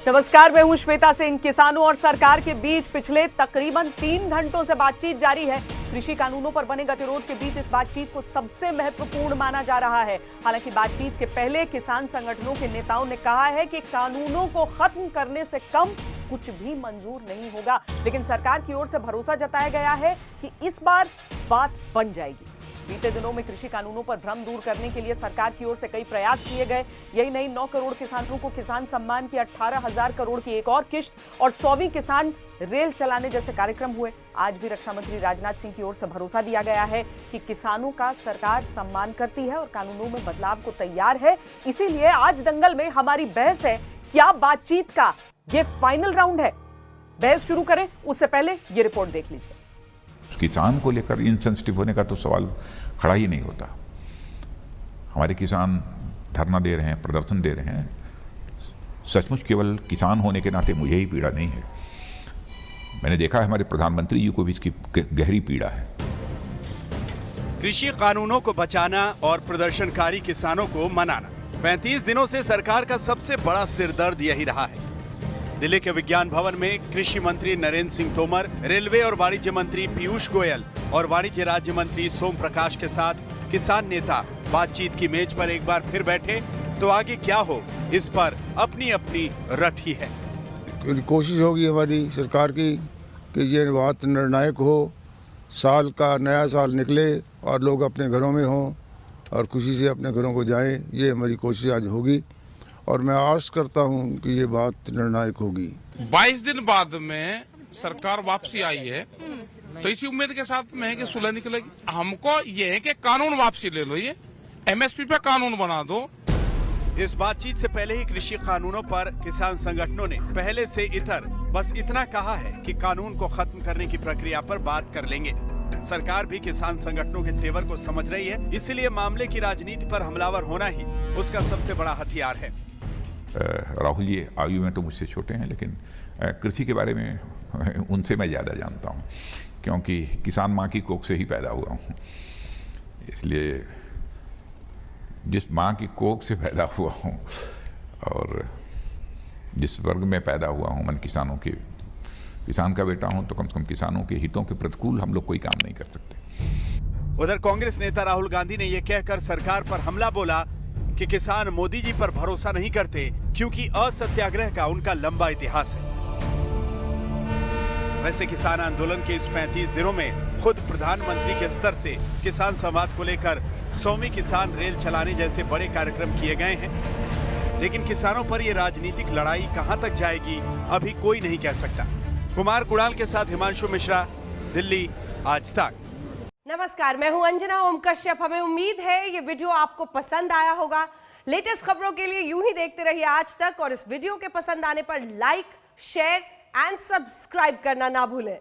नमस्कार, मैं हूं श्वेता सिंह। किसानों और सरकार के बीच पिछले तकरीबन 3 घंटों से बातचीत जारी है। कृषि कानूनों पर बने गतिरोध के बीच इस बातचीत को सबसे महत्वपूर्ण माना जा रहा है। हालांकि बातचीत के पहले किसान संगठनों के नेताओं ने कहा है कि कानूनों को खत्म करने से कम कुछ भी मंजूर नहीं होगा, लेकिन सरकार की ओर से भरोसा जताया गया है कि इस बार बात बन जाएगी। बीते दिनों में कृषि कानूनों पर भ्रम दूर करने के लिए सरकार की ओर से कई प्रयास किए गए। यही नहीं, 9 करोड़ किसानों को किसान सम्मान की 18,000 करोड़ की एक और किश्त और 100वीं किसान रेल चलाने जैसे कार्यक्रम हुए। आज भी रक्षा मंत्री राजनाथ सिंह की ओर से भरोसा दिया गया है कि किसानों का सरकार सम्मान करती है और कानूनों में बदलाव को तैयार है। इसीलिए आज दंगल में हमारी बहस है, क्या बातचीत का ये फाइनल राउंड है? बहस शुरू करें उससे पहले ये रिपोर्ट देख लीजिए। किसान को लेकर इनसेंसिटिव होने का तो सवाल खड़ा ही नहीं होता। हमारे किसान धरना दे रहे हैं, प्रदर्शन दे रहे हैं। सचमुच केवल किसान होने के नाते मुझे ही पीड़ा नहीं है। मैंने देखा है हमारे प्रधानमंत्री जी को भी इसकी गहरी पीड़ा है। कृषि कानूनों को बचाना और प्रदर्शनकारी किसानों को मनाना 35 दिनों से सरकार का सबसे बड़ा सिरदर्द यही रहा है। दिल्ली के विज्ञान भवन में कृषि मंत्री नरेंद्र सिंह तोमर, रेलवे और वाणिज्य मंत्री पीयूष गोयल और वाणिज्य राज्य मंत्री सोम प्रकाश के साथ किसान नेता बातचीत की मेज पर एक बार फिर बैठे तो आगे क्या हो, इस पर अपनी अपनी रट ही है। कोशिश होगी हमारी सरकार की कि ये बात निर्णायक हो, साल का नया साल निकले और लोग अपने घरों में हों और खुशी से अपने घरों को जाएं। ये हमारी कोशिश आज होगी और मैं आश करता हूं कि ये बात निर्णायक होगी। 22 दिन बाद में सरकार वापसी आई है तो इसी उम्मीद के साथ में है कि सुलह निकलेगी। हमको ये है कि कानून वापसी ले लो, ये एमएसपी पे कानून बना दो। इस बातचीत से पहले ही कृषि कानूनों पर किसान संगठनों ने पहले से इतर बस इतना कहा है कि कानून को खत्म करने की प्रक्रिया पर बात कर लेंगे। सरकार भी किसान संगठनों के तेवर को समझ रही है, इसीलिए मामले की राजनीति पर हमलावर होना ही उसका सबसे बड़ा हथियार है। राहुल जी आयु में तो मुझसे छोटे हैं, लेकिन कृषि के बारे में उनसे मैं ज़्यादा जानता हूँ, क्योंकि किसान माँ की कोख से ही पैदा हुआ हूँ। इसलिए जिस माँ की कोख से पैदा हुआ हूँ और जिस वर्ग में पैदा हुआ हूँ, मैं किसान का बेटा हूँ, तो कम से कम किसानों के हितों के प्रतिकूल हम लोग कोई काम नहीं कर सकते। उधर कांग्रेस नेता राहुल गांधी ने यह कहकर सरकार पर हमला बोला कि किसान मोदी जी पर भरोसा नहीं करते क्योंकि असत्याग्रह का उनका लंबा इतिहास है। वैसे किसान आंदोलन के इस 35 दिनों में खुद प्रधानमंत्री के स्तर से किसान संवाद को लेकर 100वीं किसान रेल चलाने जैसे बड़े कार्यक्रम किए गए हैं, लेकिन किसानों पर यह राजनीतिक लड़ाई कहां तक जाएगी अभी कोई नहीं कह सकता। कुमार कुणाल के साथ हिमांशु मिश्रा, दिल्ली, आज तक। नमस्कार, मैं हूं अंजना ओम कश्यप। हमें उम्मीद है ये वीडियो आपको पसंद आया होगा। लेटेस्ट खबरों के लिए यूं ही देखते रहिए आज तक और इस वीडियो के पसंद आने पर लाइक, शेयर एंड सब्सक्राइब करना ना भूलें।